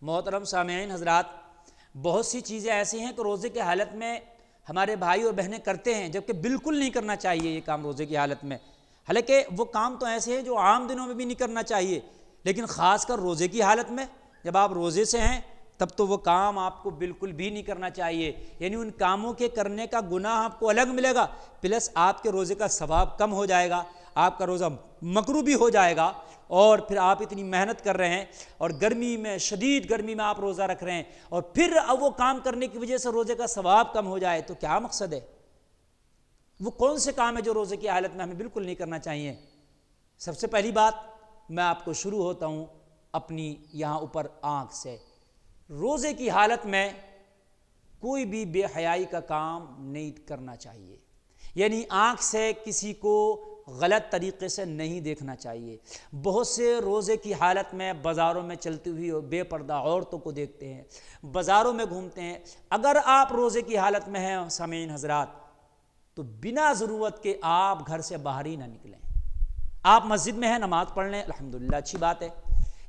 محترم سامعین حضرات، بہت سی چیزیں ایسی ہیں کہ روزے کی حالت میں ہمارے بھائی اور بہنیں کرتے ہیں، جبکہ بالکل نہیں کرنا چاہیے یہ کام روزے کی حالت میں۔ حالانکہ وہ کام تو ایسے ہیں جو عام دنوں میں بھی نہیں کرنا چاہیے، لیکن خاص کر روزے کی حالت میں جب آپ روزے سے ہیں تب تو وہ کام آپ کو بالکل بھی نہیں کرنا چاہیے۔ یعنی ان کاموں کے کرنے کا گناہ آپ کو الگ ملے گا، پلس آپ کے روزے کا ثواب کم ہو جائے گا، آپ کا روزہ مکروہ بھی ہو جائے گا، اور پھر آپ اتنی محنت کر رہے ہیں اور گرمی میں، شدید گرمی میں آپ روزہ رکھ رہے ہیں، اور پھر اب وہ کام کرنے کی وجہ سے روزے کا ثواب کم ہو جائے تو کیا مقصد ہے؟ وہ کون سے کام ہے جو روزے کی حالت میں ہمیں بالکل نہیں کرنا چاہیے؟ سب سے پہلی بات میں آپ کو شروع ہوتا ہوں اپنی یہاں اوپر آنکھ سے۔ روزے کی حالت میں کوئی بھی بے حیائی کا کام نہیں کرنا چاہیے، یعنی آنکھ سے کسی کو غلط طریقے سے نہیں دیکھنا چاہیے۔ بہت سے روزے کی حالت میں بازاروں میں چلتی ہوئی بے پردہ عورتوں کو دیکھتے ہیں، بازاروں میں گھومتے ہیں۔ اگر آپ روزے کی حالت میں ہیں سامعین حضرات تو بنا ضرورت کے آپ گھر سے باہر ہی نہ نکلیں۔ آپ مسجد میں ہیں، نماز پڑھ لیں، الحمدللہ اچھی بات ہے،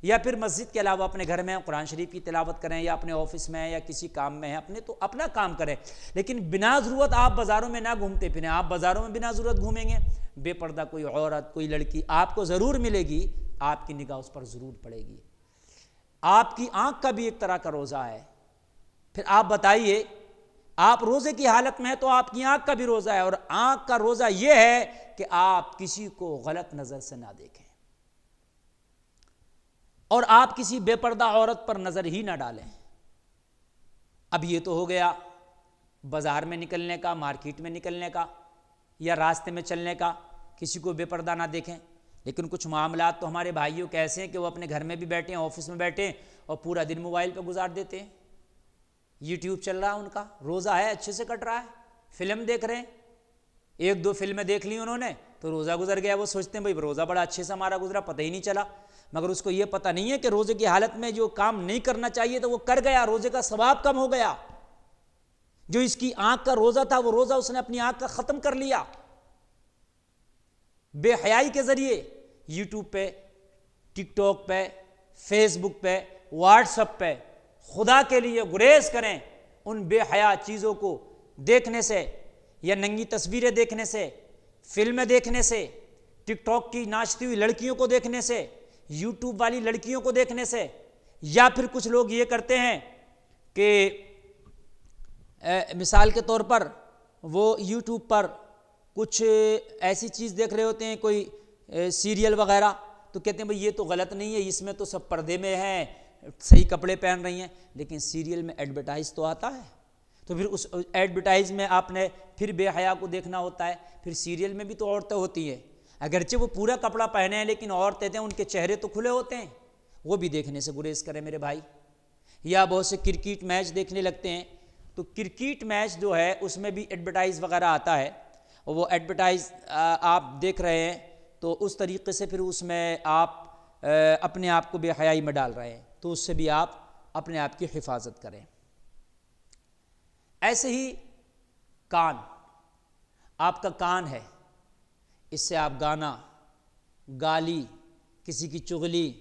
یا پھر مسجد کے علاوہ اپنے گھر میں قرآن شریف کی تلاوت کریں، یا اپنے آفس میں یا کسی کام میں ہیں اپنے تو اپنا کام کریں، لیکن بنا ضرورت آپ بازاروں میں نہ گھومتے پھریں۔ آپ بازاروں میں بنا ضرورت گھومیں گے، بے پردہ کوئی عورت، کوئی لڑکی آپ کو ضرور ملے گی، آپ کی نگاہ اس پر ضرور پڑے گی۔ آپ کی آنکھ کا بھی ایک طرح کا روزہ ہے۔ پھر آپ بتائیے، آپ روزے کی حالت میں ہیں تو آپ کی آنکھ کا بھی روزہ ہے، اور آنکھ کا روزہ یہ ہے کہ آپ کسی کو غلط نظر سے نہ دیکھیں، اور آپ کسی بے پردہ عورت پر نظر ہی نہ ڈالیں۔ اب یہ تو ہو گیا بازار میں نکلنے کا، مارکیٹ میں نکلنے کا، یا راستے میں چلنے کا، کسی کو بے پردہ نہ دیکھیں۔ لیکن کچھ معاملات تو ہمارے بھائیوں کے ایسے ہیں کہ وہ اپنے گھر میں بھی بیٹھے ہیں، آفس میں بیٹھے ہیں، اور پورا دن موبائل پہ گزار دیتے ہیں۔ یوٹیوب چل رہا ہے، ان کا روزہ ہے، اچھے سے کٹ رہا ہے، فلم دیکھ رہے ہیں، ایک دو فلمیں دیکھ لی انہوں نے تو روزہ گزر گیا۔ وہ سوچتے ہیں بھائی روزہ بڑا اچھے سے ہمارا گزرا، پتہ ہی نہیں چلا، مگر اس کو یہ پتہ نہیں ہے کہ روزے کی حالت میں جو کام نہیں کرنا چاہیے تو وہ کر گیا، روزے کا ثواب کم ہو گیا۔ جو اس کی آنکھ کا روزہ تھا وہ روزہ اس نے اپنی آنکھ کا ختم کر لیا، بے حیائی کے ذریعے یوٹیوب پہ، ٹک ٹاک پہ، فیس بک پہ، واٹس ایپ پہ۔ خدا کے لیے گریز کریں ان بے حیا چیزوں کو دیکھنے سے، یا ننگی تصویریں دیکھنے سے، فلمیں دیکھنے سے، ٹک ٹاک کی ناچتی ہوئی لڑکیوں کو دیکھنے سے، یوٹیوب والی لڑکیوں کو دیکھنے سے۔ یا پھر کچھ لوگ یہ کرتے ہیں کہ مثال کے طور پر وہ یوٹیوب پر کچھ ایسی چیز دیکھ رہے ہوتے ہیں، کوئی سیریل وغیرہ، تو کہتے ہیں بھئی یہ تو غلط نہیں ہے، اس میں تو سب پردے میں ہیں، صحیح کپڑے پہن رہی ہیں، لیکن سیریل میں ایڈورٹائز تو آتا ہے، تو پھر اس ایڈورٹائز میں آپ نے پھر بے حیا کو دیکھنا ہوتا ہے۔ پھر سیریل میں بھی تو عورتیں ہوتی ہیں، اگرچہ وہ پورا کپڑا پہنے ہیں لیکن عورتیں ہیں ان کے چہرے تو کھلے ہوتے ہیں، وہ بھی دیکھنے سے گریز کریں میرے بھائی۔ یا بہت سے کرکٹ میچ دیکھنے لگتے ہیں، تو کرکٹ میچ جو ہے اس میں بھی ایڈورٹائز وغیرہ آتا ہے، اور وہ ایڈورٹائز آپ دیکھ رہے ہیں تو اس طریقے سے پھر اس میں آپ اپنے آپ کو بے حیائی میں ڈال رہے ہیں، تو اس سے بھی آپ اپنے آپ کی حفاظت کریں۔ ایسے ہی کان، آپ کا کان ہے، اس سے آپ گانا، گالی، کسی کی چغلی،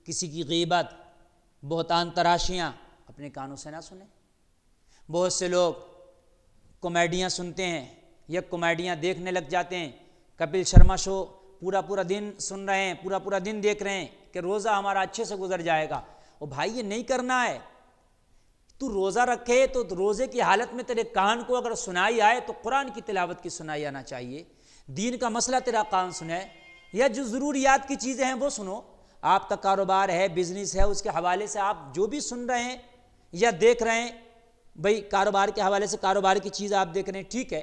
کسی کی غیبت، بہتان تراشیاں اپنے کانوں سے نہ سنیں۔ بہت سے لوگ کامیڈیاں سنتے ہیں یا کامیڈیاں دیکھنے لگ جاتے ہیں، کپل شرما شو پورا دن سن رہے ہیں، پورا دن دیکھ رہے ہیں کہ روزہ ہمارا اچھے سے گزر جائے گا۔ اور بھائی یہ نہیں کرنا ہے، تو روزہ رکھے تو روزے کی حالت میں تیرے کان کو اگر سنائی آئے تو قرآن کی تلاوت کی سنائی آنا چاہیے، دین کا مسئلہ تیرا کان سنے، یا جو ضروریات کی چیزیں ہیں وہ سنو۔ آپ کا کاروبار ہے، بزنس ہے، اس کے حوالے سے آپ جو بھی سن رہے ہیں یا دیکھ رہے ہیں، بھئی کاروبار کے حوالے سے کاروبار کی چیز آپ دیکھ رہے ہیں، ٹھیک ہے،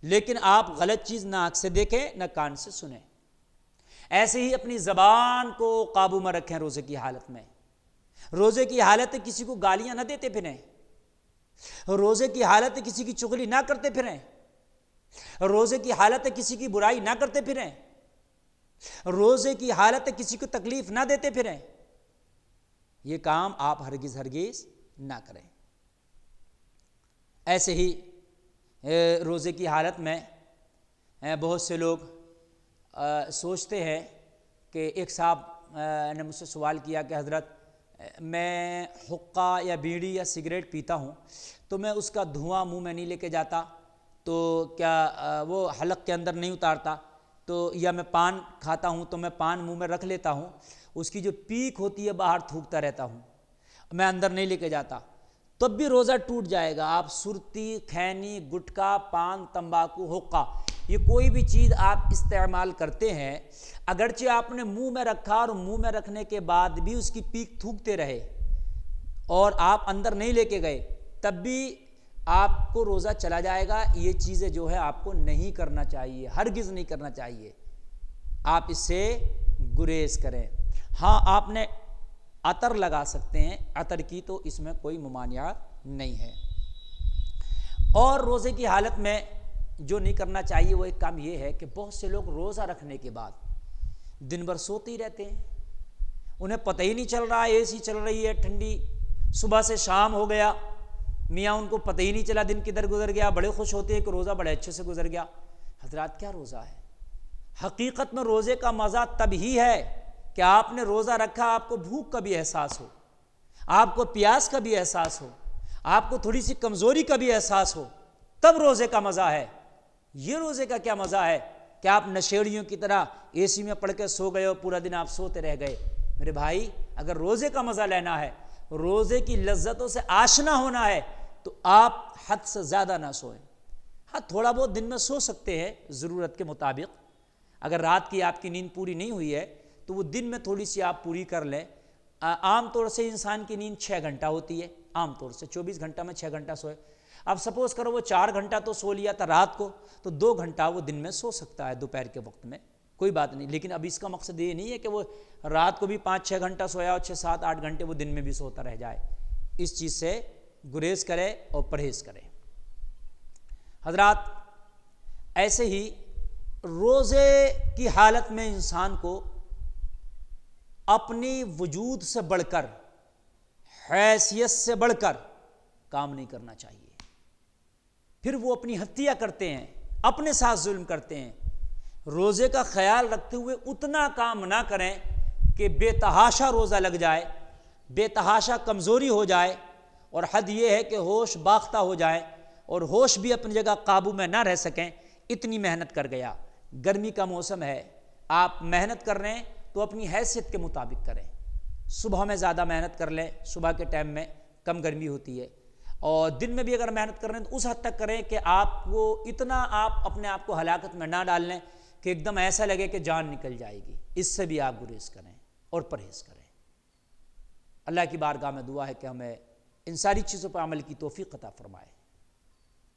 لیکن آپ غلط چیز نہ آنکھ سے دیکھیں نہ کان سے سنیں۔ ایسے ہی اپنی زبان کو قابو میں رکھیں روزے کی حالت میں۔ روزے کی حالت کسی کو گالیاں نہ دیتے پھریں، روزے کی حالت کسی کی چغلی نہ کرتے پھریں، روزے کی حالت کسی کی برائی نہ کرتے پھریں، روزے کی حالت کسی کو تکلیف نہ دیتے پھریں۔ یہ کام آپ ہرگز نہ کریں۔ ایسے ہی روزے کی حالت میں بہت سے لوگ سوچتے ہیں کہ ایک صاحب نے مجھ سے سوال کیا کہ حضرت میں حقہ یا بیڑی یا سگریٹ پیتا ہوں تو میں اس کا دھواں منہ میں نہیں لے کے جاتا، تو کیا وہ حلق کے اندر نہیں اتارتا، تو یا میں پان کھاتا ہوں تو میں پان منہ میں رکھ لیتا ہوں، اس کی جو پیک ہوتی ہے باہر تھوکتا رہتا ہوں، میں اندر نہیں لے کے جاتا، تب بھی روزہ ٹوٹ جائے گا۔ آپ سرتی، کھینی، گٹکا، پان، تمباکو، حقہ، یہ کوئی بھی چیز آپ استعمال کرتے ہیں، اگرچہ آپ نے منہ میں رکھا اور منہ میں رکھنے کے بعد بھی اس کی پیک تھوکتے رہے اور آپ اندر نہیں لے کے گئے، تب بھی آپ کو روزہ چلا جائے گا۔ یہ چیزیں جو ہے آپ کو نہیں کرنا چاہیے، ہرگز نہیں کرنا چاہیے، آپ اس سے گریز کریں۔ ہاں آپ نے عطر لگا سکتے ہیں، عطر کی تو اس میں کوئی ممانعت نہیں ہے۔ اور روزے کی حالت میں جو نہیں کرنا چاہیے وہ ایک کام یہ ہے کہ بہت سے لوگ روزہ رکھنے کے بعد دن بھر سوتے ہی رہتے ہیں، انہیں پتہ ہی نہیں چل رہا، اے سی چل رہی ہے ٹھنڈی، صبح سے شام ہو گیا، میاں ان کو پتہ ہی نہیں چلا دن کدھر گزر گیا، بڑے خوش ہوتے ہیں کہ روزہ بڑے اچھے سے گزر گیا۔ حضرات کیا روزہ ہے؟ حقیقت میں روزے کا مزہ تب ہی ہے کہ آپ نے روزہ رکھا، آپ کو بھوک کا بھی احساس ہو، آپ کو پیاس کا بھی احساس ہو، آپ کو تھوڑی سی کمزوری کا بھی احساس ہو، تب روزے کا مزہ ہے۔ یہ روزے کا کیا مزہ ہے کہ آپ نشیڑیوں کی طرح اے سی میں پڑھ کے سو گئے ہو، پورا دن آپ سوتے رہ گئے۔ میرے بھائی، اگر روزے کا مزہ لینا ہے، روزے کی لذتوں سے آشنا ہونا ہے تو آپ حد سے زیادہ نہ سوئیں۔ ہاں تھوڑا بہت دن میں سو سکتے ہیں ضرورت کے مطابق، اگر رات کی آپ کی نیند پوری نہیں ہوئی ہے تو وہ دن میں تھوڑی سی آپ پوری کر لیں۔ عام طور سے انسان کی نیند 6 گھنٹہ ہوتی ہے، عام طور سے 24 گھنٹہ میں 6 گھنٹہ سوئے۔ اب سپوز کرو وہ 4 گھنٹہ تو سو لیا تھا رات کو، تو 2 گھنٹہ وہ دن میں سو سکتا ہے دوپہر کے وقت میں، کوئی بات نہیں۔ لیکن اب اس کا مقصد یہ نہیں ہے کہ وہ رات کو بھی 5-6 گھنٹہ سویا اور 6-7-8 گھنٹے وہ دن میں بھی سوتا رہ جائے۔ اس چیز سے گریز کرے اور پرہیز کرے۔ حضرات ایسے ہی روزے کی حالت میں انسان کو اپنی وجود سے بڑھ کر، حیثیت سے بڑھ کر کام نہیں کرنا چاہیے۔ پھر وہ اپنی ہتیا کرتے ہیں، اپنے ساتھ ظلم کرتے ہیں۔ روزے کا خیال رکھتے ہوئے اتنا کام نہ کریں کہ بے تحاشا روزہ لگ جائے، بے تحاشا کمزوری ہو جائے، اور حد یہ ہے کہ ہوش باختہ ہو جائیں اور ہوش بھی اپنی جگہ قابو میں نہ رہ سکیں۔ اتنی محنت کر گیا، گرمی کا موسم ہے، آپ محنت کر رہے ہیں تو اپنی حیثیت کے مطابق کریں۔ صبح میں زیادہ محنت کر لیں، صبح کے ٹائم میں کم گرمی ہوتی ہے، اور دن میں بھی اگر محنت کر رہے ہیں تو اس حد تک کریں کہ آپ کو اتنا آپ اپنے آپ کو ہلاکت میں نہ ڈال لیں کہ ایک دم ایسا لگے کہ جان نکل جائے گی۔ اس سے بھی آپ گریز کریں اور پرہیز کریں۔ اللہ کی بارگاہ میں دعا ہے کہ ہمیں ان ساری چیزوں پر عمل کی توفیق عطا فرمائے۔